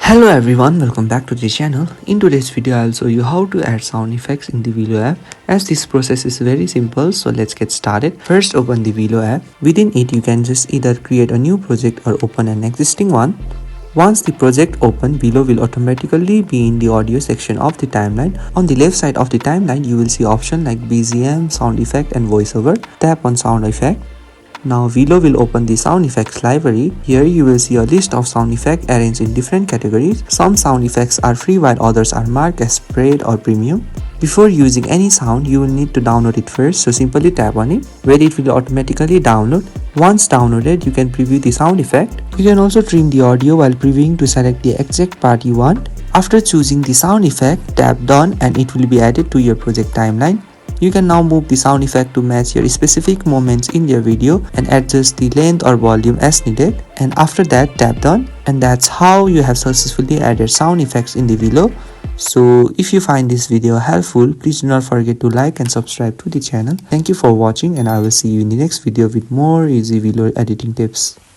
Hello everyone, welcome back to the channel. In today's video I'll show you how to add sound effects in the VLLO app. As this process is very simple, so let's get started. First open the VLLO app. Within it you can just either create a new project or open an existing one. Once the project open, VLLO will automatically be in the audio section of the timeline. On the left side of the timeline you will see options like BGM, sound effect and voiceover. Tap on sound effect. Now VLLO will open the sound effects library. Here you will see a list of sound effects arranged in different categories. Some sound effects are free while others are marked as paid or premium. Before using any sound, you will need to download it first, so simply tap on it, where it will automatically download. Once downloaded, you can preview the sound effect. You can also trim the audio while previewing to select the exact part you want. After choosing the sound effect, tap done and it will be added to your project timeline. You can now move the sound effect to match your specific moments in your video and adjust the length or volume as needed. And after that, tap done, and that's how you have successfully added sound effects in the VLLO. So if you find this video helpful, please do not forget to like and subscribe to the channel. Thank you for watching and I will see you in the next video with more easy VLLO editing tips.